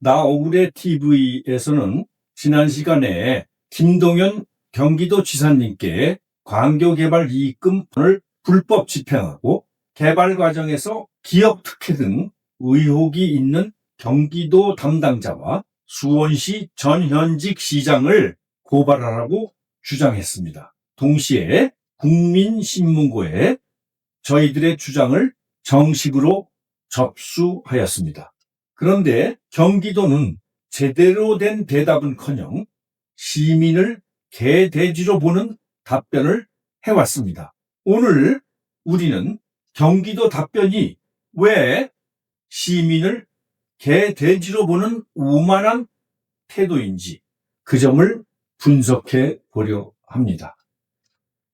나 억울해 TV에서는 지난 시간에 김동연 경기도지사님께 광교개발이익금을 불법 집행하고 개발 과정에서 기업 특혜 등 의혹이 있는 경기도 담당자와 수원시 전현직 시장을 고발하라고 주장했습니다. 동시에 국민신문고에 저희들의 주장을 정식으로 접수하였습니다. 그런데 경기도는 제대로 된 대답은커녕 시민을 개돼지로 보는 답변을 해왔습니다. 오늘 우리는 경기도 답변이 왜 시민을 개돼지로 보는 오만한 태도인지 그 점을 분석해 보려 합니다.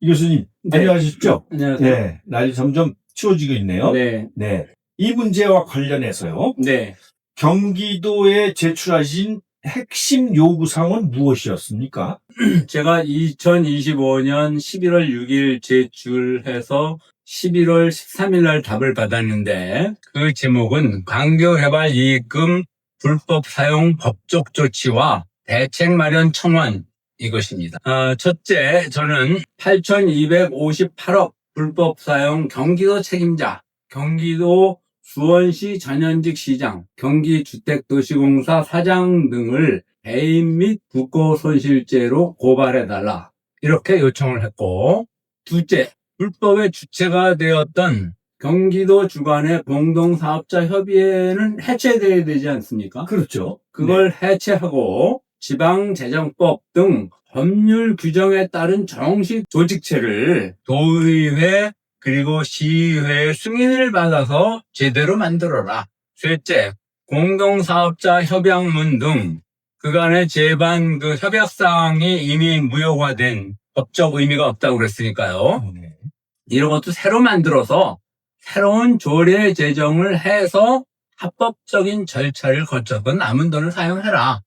이 교수님, 네. 안녕하십시오? 안녕하세요. 네, 날이 점점 추워지고 있네요. 네. 네. 이 문제와 관련해서요. 네. 경기도에 제출하신 핵심 요구사항은 무엇이었습니까? 제가 2025년 11월 6일 제출해서 11월 13일 날 답을 받았는데 그 제목은 광교개발이익금 불법 사용 법적 조치와 대책 마련 청원 이것입니다. 첫째, 저는 8,258억 불법 사용 경기도 책임자, 경기도 수원시 전현직 시장, 경기주택도시공사 사장 등을 배임 및 국고손실죄로 고발해달라 이렇게 요청을 했고, 둘째, 불법의 주체가 되었던 경기도 주관의 공동사업자 협의회는 해체되어야 되지 않습니까? 그렇죠. 그걸 해체하고 지방재정법 등 법률 규정에 따른 정식 조직체를 도의회 그리고 시의회 승인을 받아서 제대로 만들어라. 셋째, 공동사업자 협약문 등 그간의 제반 협약사항이 이미 무효화된 법적 의미가 없다고 그랬으니까요. 네. 이런 것도 새로 만들어서 새로운 조례 제정을 해서 합법적인 절차를 거쳐서 남은 돈을 사용해라.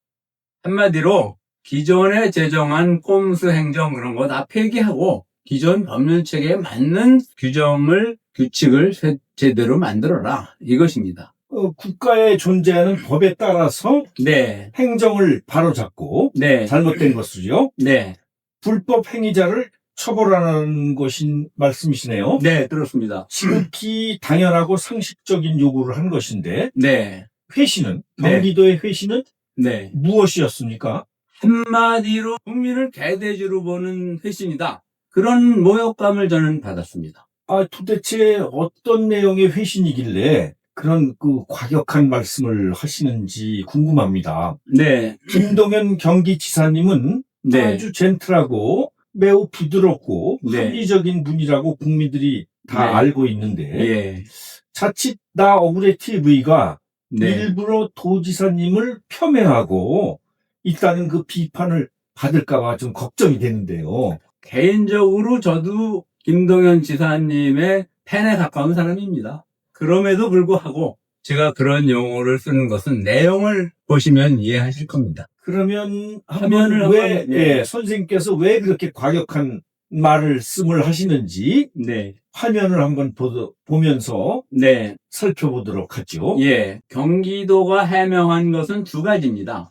한마디로 기존에 제정한 꼼수 행정 그런 거 다 폐기하고 기존 법률 체계에 맞는 규칙을 제대로 만들어라. 이것입니다. 국가에 존재하는 법에 따라서 네. 행정을 바로잡고 네. 잘못된 것을요. 네. 불법 행위자를 처벌하는 것인 말씀이시네요. 네, 그렇습니다. 지극히 당연하고 상식적인 요구를 한 것인데 네. 회신은 네. 경기도의 회신은 네. 무엇이었습니까? 한마디로 국민을 개돼지로 보는 회신이다. 그런 모욕감을 저는 받았습니다. 도대체 어떤 내용의 회신이길래 그런 과격한 말씀을 하시는지 궁금합니다. 네. 김동연 경기지사님은 네. 아주 젠틀하고 매우 부드럽고 네. 합리적인 분이라고 국민들이 다 네. 알고 있는데 예. 자칫 나 억울해 TV가 네. 일부러 도지사님을 폄훼하고 있다는 그 비판을 받을까봐 좀 걱정이 되는데요. 개인적으로 저도 김동연 지사님의 팬에 가까운 사람입니다. 그럼에도 불구하고 제가 그런 용어를 쓰는 것은 내용을 보시면 이해하실 겁니다. 그러면 화면을 왜 한번, 선생님께서 왜 그렇게 과격한 말씀을 하시는지 네. 화면을 한번 보면서 네. 살펴보도록 하죠. 예. 경기도가 해명한 것은 두 가지입니다.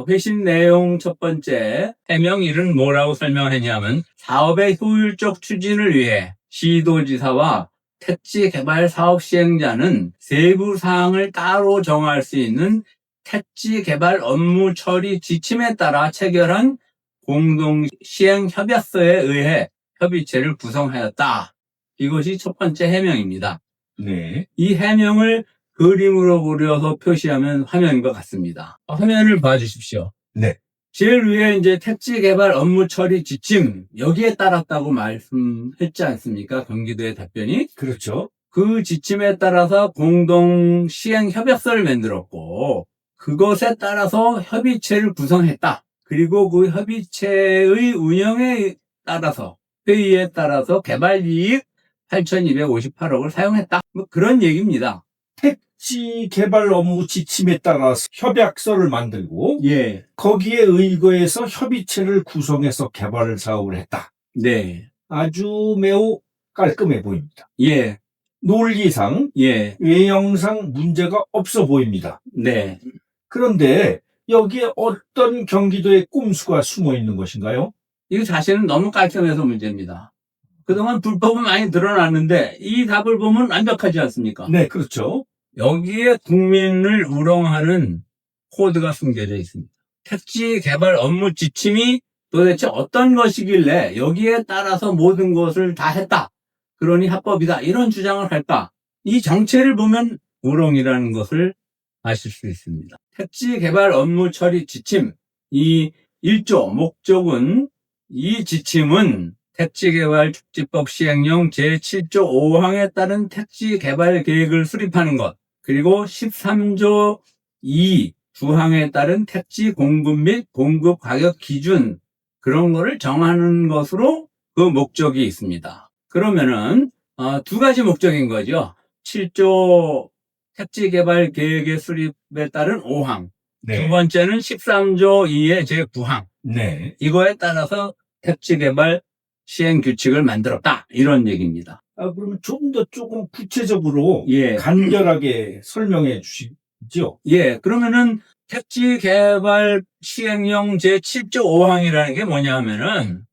회신 내용 첫 번째, 해명일은 뭐라고 설명했냐면 사업의 효율적 추진을 위해 시도지사와 택지 개발 사업 시행자는 세부 사항을 따로 정할 수 있는 택지 개발 업무 처리 지침에 따라 체결한 공동 시행 협약서에 의해 협의체를 구성하였다. 이것이 첫 번째 해명입니다. 네. 이 해명을 그림으로 그려서 표시하면 화면과 같습니다. 화면을 봐주십시오. 네. 제일 위에 이제 택지 개발 업무 처리 지침 여기에 따랐다고 말씀했지 않습니까? 경기도의 답변이. 그렇죠. 그 지침에 따라서 공동 시행 협약서를 만들었고 그것에 따라서 협의체를 구성했다. 그리고 그 협의체의 운영에 따라서 회의에 따라서 개발 이익 8,258억을 사용했다. 뭐 그런 얘기입니다. 택지 개발 업무 지침에 따라서 협약서를 만들고 예. 거기에 의거해서 협의체를 구성해서 개발 사업을 했다. 네. 아주 매우 깔끔해 보입니다. 예. 논리상, 예. 외형상 문제가 없어 보입니다. 네. 그런데 여기에 어떤 경기도의 꼼수가 숨어 있는 것인가요? 이거 자체는 너무 깔끔해서 문제입니다. 그동안 불법은 많이 드러났는데 이 답을 보면 완벽하지 않습니까? 네, 그렇죠. 여기에 국민을 우롱하는 코드가 숨겨져 있습니다. 택지 개발 업무 지침이 도대체 어떤 것이길래 여기에 따라서 모든 것을 다 했다. 그러니 합법이다. 이런 주장을 할까? 이 정체를 보면 우롱이라는 것을 아실 수 있습니다. 택지 개발 업무 처리 지침, 이 1조 목적은 이 지침은 택지개발촉진법 시행령 제7조 5항에 따른 택지개발 계획을 수립하는 것, 그리고 13조 2 주항에 따른 택지 공급 및 공급 가격 기준, 그런 거를 정하는 것으로 그 목적이 있습니다. 그러면은 두 가지 목적인 거죠. 7조 택지개발 계획의 수립에 따른 5항, 네. 두 번째는 13조 2의 제9항. 네. 이거에 따라서 택지개발 시행 규칙을 만들었다. 이런 얘기입니다. 그러면 좀 더 조금 구체적으로 예. 간결하게 설명해 주시죠. 예. 그러면은 택지개발 시행령 제7조 5항이라는 게 뭐냐 하면은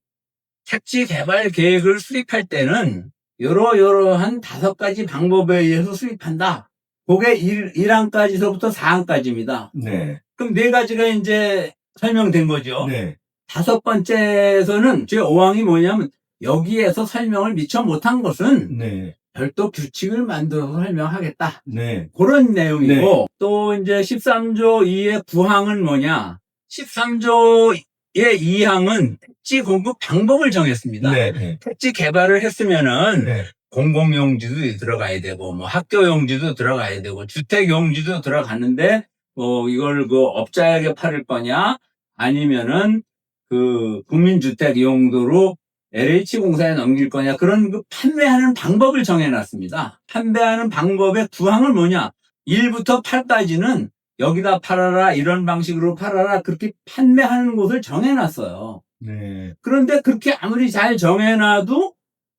택지개발 계획을 수립할 때는 이러한 5가지 방법에 의해서 수립한다. 그게 1항까지서부터 4항까지입니다. 네. 그럼 4가지가 이제 설명된 거죠. 네. 5번째에서는 제5항이 뭐냐면 여기에서 설명을 미처 못한 것은 네. 별도 규칙을 만들어서 설명하겠다. 네. 그런 내용이고 네. 또 이제 13조 2의 9항은 뭐냐? 13조의 2항은 택지 공급 방법을 정했습니다. 네. 네. 택지 개발을 했으면은 네. 공공용지도 들어가야 되고 뭐 학교용지도 들어가야 되고 주택용지도 들어가는데 이걸 그 업자에게 팔을 거냐 아니면은 그 국민주택 용도로 LH공사에 넘길 거냐 그런 그 판매하는 방법을 정해놨습니다. 판매하는 방법의 9항은 뭐냐? 1부터 8까지는 여기다 팔아라 이런 방식으로 팔아라 그렇게 판매하는 곳을 정해놨어요. 네. 그런데 그렇게 아무리 잘 정해놔도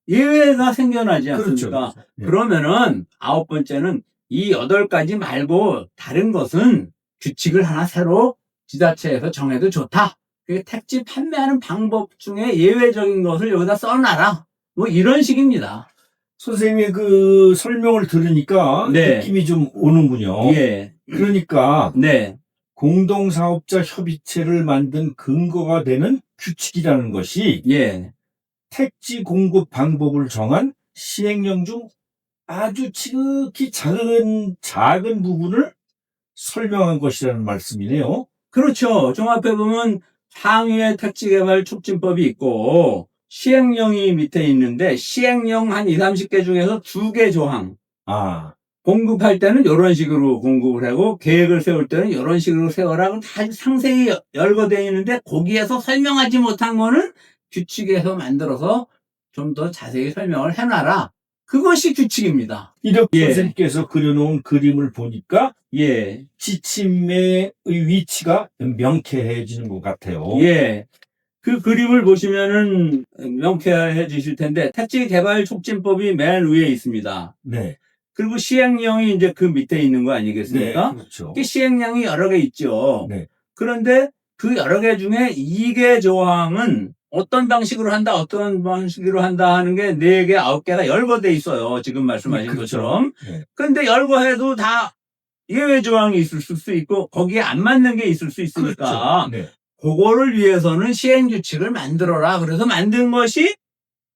예외가 생겨나지 않습니까? 그렇죠. 네. 그러면은 9번째는 이 8가지 말고 다른 것은 규칙을 하나 새로 지자체에서 정해도 좋다. 택지 판매하는 방법 중에 예외적인 것을 여기다 써놔라. 뭐 이런 식입니다. 선생님의 그 설명을 들으니까 네. 느낌이 좀 오는군요. 예. 그러니까 네. 공동사업자 협의체를 만든 근거가 되는 규칙이라는 것이 예. 택지 공급 방법을 정한 시행령 중 아주 지극히 작은 부분을 설명한 것이라는 말씀이네요. 그렇죠. 종합해 보면 상위의 택지개발 촉진법이 있고 시행령이 밑에 있는데 시행령 한 20, 30개 중에서 2개 조항. 공급할 때는 이런 식으로 공급을 하고 계획을 세울 때는 이런 식으로 세워라. 다 상세히 열거되어 있는데 거기에서 설명하지 못한 거는 규칙에서 만들어서 좀 더 자세히 설명을 해놔라. 그것이 규칙입니다. 이렇게 예. 선생님께서 그려놓은 그림을 보니까 예. 지침의 위치가 명쾌해지는 것 같아요. 예. 그 그림을 보시면은 명쾌해지실 텐데 택지개발촉진법이 맨 위에 있습니다. 네. 그리고 시행령이 이제 그 밑에 있는 거 아니겠습니까? 네, 그렇죠. 시행령이 여러 개 있죠. 네. 그런데 그 여러 개 중에 2개 조항은 어떤 방식으로 한다, 어떤 방식으로 한다 하는 게 4개, 9개가 열거돼 있어요. 지금 말씀하신 그렇죠. 것처럼. 네. 그런데 열거해도 다 예외 조항이 있을 수 있고 거기에 안 맞는 게 있을 수 있으니까 그렇죠. 네. 그거를 위해서는 시행규칙을 만들어라. 그래서 만든 것이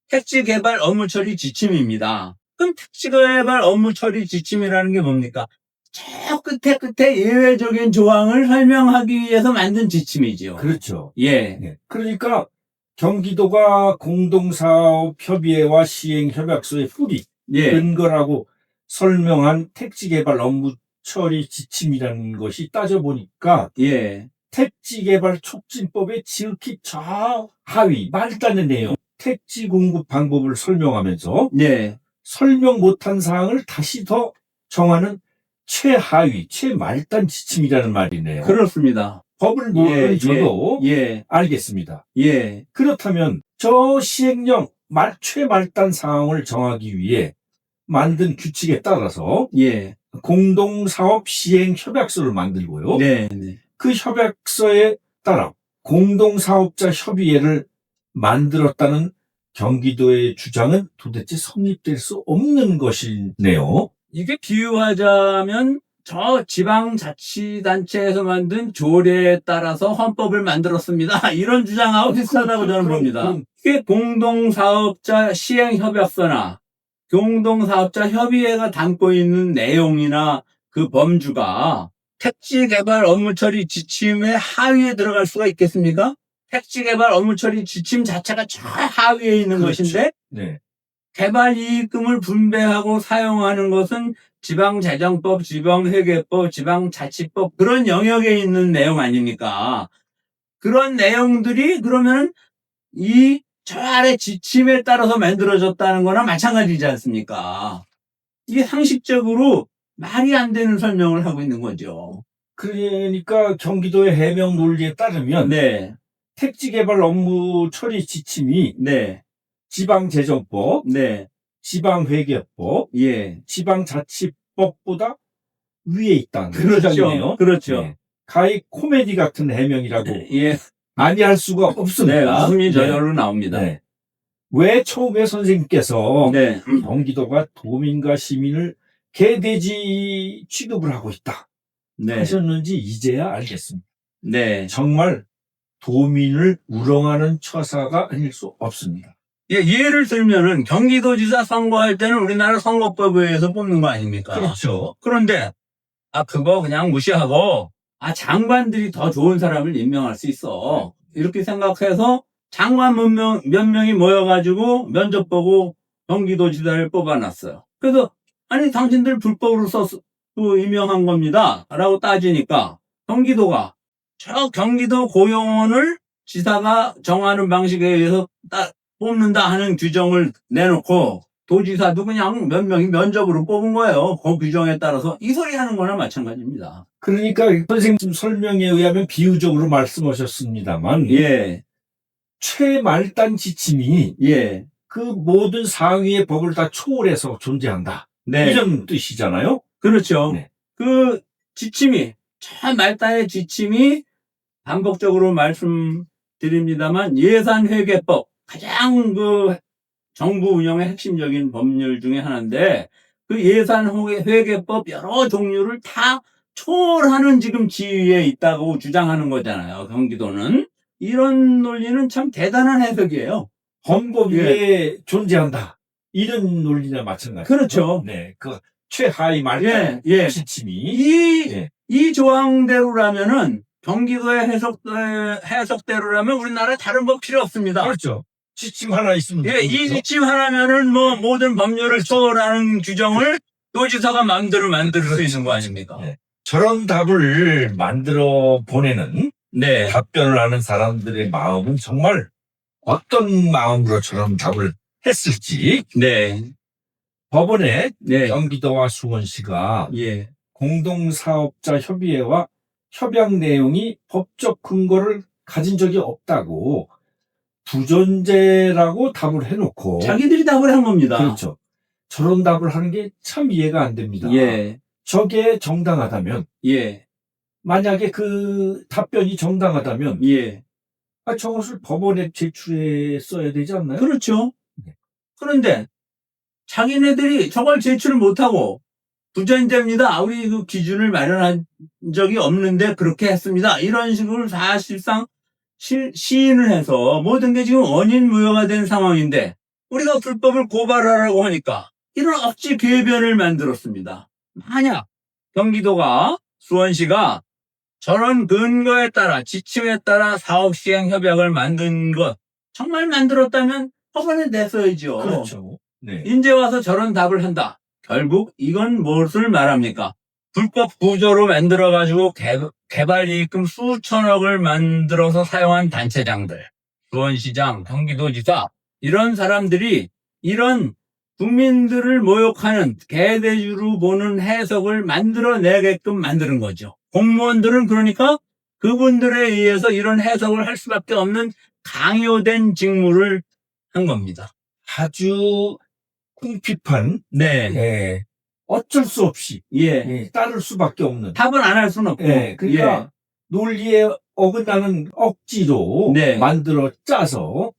택지개발 업무처리 지침입니다. 그럼 택지개발 업무처리 지침이라는 게 뭡니까? 저 끝에 예외적인 조항을 설명하기 위해서 만든 지침이죠. 그렇죠. 예. 네. 그러니까 경기도가 공동사업협의회와 시행협약서의 뿌리, 예. 근거라고 설명한 택지개발 업무처리 지침이라는 것이 따져보니까 예. 택지개발 촉진법의 지극히 저하위 말단의 내용, 택지 공급 방법을 설명하면서 예. 설명 못한 사항을 다시 더 정하는 최하위, 최말단 지침이라는 말이네요. 그렇습니다. 법을 모르는 저도 예. 알겠습니다. 예. 그렇다면 저 시행령 최말단 사항을 정하기 위해 만든 규칙에 따라서 예. 공동사업 시행 협약서를 만들고요. 네, 네. 그 협약서에 따라 공동사업자 협의회를 만들었다는 경기도의 주장은 도대체 성립될 수 없는 것이네요. 이게 비유하자면 저 지방자치단체에서 만든 조례에 따라서 헌법을 만들었습니다. 이런 주장하고 비슷하다고 저는 봅니다. 이게 공동사업자 시행협약서나 공동사업자 협의회가 담고 있는 내용이나 그 범주가 택지개발 업무처리 지침의 하위에 들어갈 수가 있겠습니까? 택지개발 업무처리 지침 자체가 저 하위에 있는 그렇죠. 것인데 네. 개발 이익금을 분배하고 사용하는 것은 지방재정법, 지방회계법, 지방자치법 그런 영역에 있는 내용 아닙니까? 그런 내용들이 그러면 저 아래 지침에 따라서 만들어졌다는 거나 마찬가지지 않습니까? 이게 상식적으로 말이 안 되는 설명을 하고 있는 거죠. 그러니까 경기도의 해명 논리에 따르면 네, 택지개발 업무 처리 지침이 네, 지방재정법, 네, 지방회계법, 예. 지방자치법보다 위에 있다는 그렇죠. 주장이네요. 그렇죠. 네. 가히 코미디 같은 해명이라고 예. 아니할 수가 없습니다. 네, 웃음이 저절로 나옵니다. 네. 왜 처음에 선생님께서 네. 경기도가 도민과 시민을 개돼지 취급을 하고 있다 네. 하셨는지 이제야 알겠습니다. 네. 정말 도민을 우롱하는 처사가 아닐 수 없습니다. 예, 예를 들면은 경기도지사 선거할 때는 우리나라 선거법에 의해서 뽑는 거 아닙니까? 그렇죠. 그런데 그거 그냥 무시하고 장관들이 더 좋은 사람을 임명할 수 있어. 이렇게 생각해서 장관 몇 명이 모여가지고 면접 보고 경기도지사를 뽑아놨어요. 그래서 아니 당신들 불법으로 임명한 겁니다. 라고 따지니까 경기도가 저 경기도 고용원을 지사가 정하는 방식에 의해서 뽑는다 하는 규정을 내놓고 도지사도 그냥 몇 명이 면접으로 뽑은 거예요. 그 규정에 따라서 이 소리 하는 거나 마찬가지입니다. 그러니까 선생님 설명에 의하면 비유적으로 말씀하셨습니다만 예, 최말단 지침이 예, 그 모든 상위의 법을 다 초월해서 존재한다. 네, 이런 뜻이잖아요. 그렇죠. 네. 그 지침이 참 말단의 지침이 반복적으로 말씀드립니다만 예산회계법 가장 그 정부 운영의 핵심적인 법률 중에 하나인데 그 예산회계법 여러 종류를 다 초월하는 지금 지위에 있다고 주장하는 거잖아요. 경기도는 이런 논리는 참 대단한 해석이에요. 헌법 위에 존재한다. 이런 논리나 마찬가지. 그렇죠. 네, 그 최하위 말단 예. 지침이 이 조항대로라면은 경기도의 해석대로라면 우리나라에 다른 법 필요 없습니다. 그렇죠. 지침 하나 있으면 예, 이 지침 하나면은 뭐 모든 법률을 초월하는 규정을 도지사가 마음대로 만들 수 있는 거 아닙니까? 네. 저런 답을 만들어 보내는 네. 답변을 하는 사람들의 마음은 정말 어떤 마음으로 저런 답을 했을지. 네. 법원에 네. 경기도와 수원시가 예. 공동사업자 협의회와 협약 내용이 법적 근거를 가진 적이 없다고 부존재라고 답을 해놓고 자기들이 답을 한 겁니다. 그렇죠. 저런 답을 하는 게 참 이해가 안 됩니다. 예. 저게 정당하다면 예. 만약에 그 답변이 정당하다면 예. 저것을 법원에 제출했어야 되지 않나요? 그렇죠. 네. 그런데 자기네들이 저걸 제출을 못하고 부존재입니다. 우리 그 기준을 마련한 적이 없는데 그렇게 했습니다. 이런 식으로 사실상 시인을 해서 모든 게 지금 원인무효가 된 상황인데 우리가 불법을 고발하라고 하니까 이런 억지 궤변을 만들었습니다. 만약 경기도가 수원시가 저런 근거에 따라 지침에 따라 사업 시행 협약을 만든 것 정말 만들었다면 법원에 냈어야죠. 그렇죠. 네. 이제 와서 저런 답을 한다. 결국 이건 무엇을 말합니까? 불법 구조로 만들어가지고 개발 이익금 수천억을 만들어서 사용한 단체장들, 수원시장, 경기도지사 이런 사람들이 이런 국민들을 모욕하는 개돼지로 보는 해석을 만들어내게끔 만드는 거죠. 공무원들은 그러니까 그분들에 의해서 이런 해석을 할 수밖에 없는 강요된 직무를 한 겁니다. 아주 궁핍한 네. 예, 어쩔 수 없이 예. 예, 따를 수밖에 없는 답은 안 할 수는 없고. 예, 그러니까 논리에 어긋나는 억지로 네. 만들어 짜서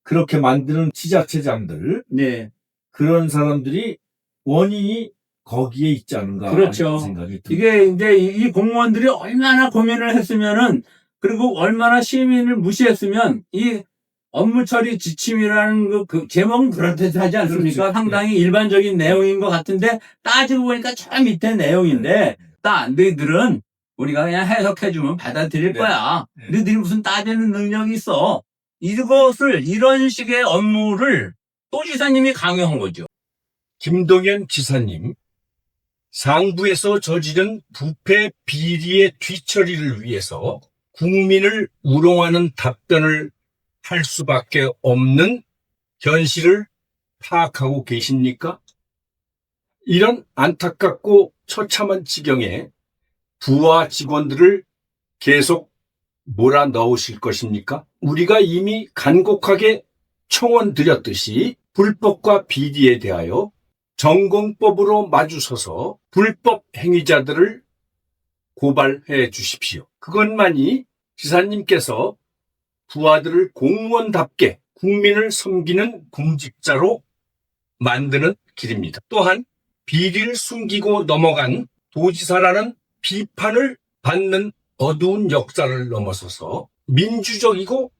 그렇게 만드는 지자체장들 네. 그런 사람들이 원인이 거기에 있지 않은가 그렇죠. 하는 생각이 듭니다. 이게 이제 이 공무원들이 얼마나 고민을 했으면은 그리고 얼마나 시민을 무시했으면 이 업무 처리 지침이라는 그 제목은 그럴듯하지 않습니까? 그렇죠. 상당히 일반적인 내용인 것 같은데 따지고 보니까 저 밑에 내용인데 너희들은 우리가 그냥 해석해주면 받아들일 네. 거야. 네. 너희들이 무슨 따지는 능력이 있어. 이것을 이런 식의 업무를 또 지사님이 강요한 거죠. 김동연 지사님, 상부에서 저지른 부패 비리의 뒤처리를 위해서 국민을 우롱하는 답변을 할 수밖에 없는 현실을 파악하고 계십니까? 이런 안타깝고 처참한 지경에 부하 직원들을 계속 몰아넣으실 것입니까? 우리가 이미 간곡하게 청원드렸듯이 불법과 비리에 대하여 전공법으로 마주서서 불법 행위자들을 고발해 주십시오. 그것만이 지사님께서 부하들을 공무원답게 국민을 섬기는 공직자로 만드는 길입니다. 또한 비리를 숨기고 넘어간 도지사라는 비판을 받는 어두운 역사를 넘어서서 민주적이고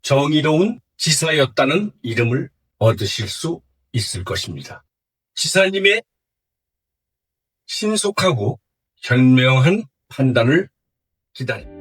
정의로운 지사였다는 이름을 얻으실 수 있을 것입니다. 지사님의 신속하고 현명한 판단을 기다립니다.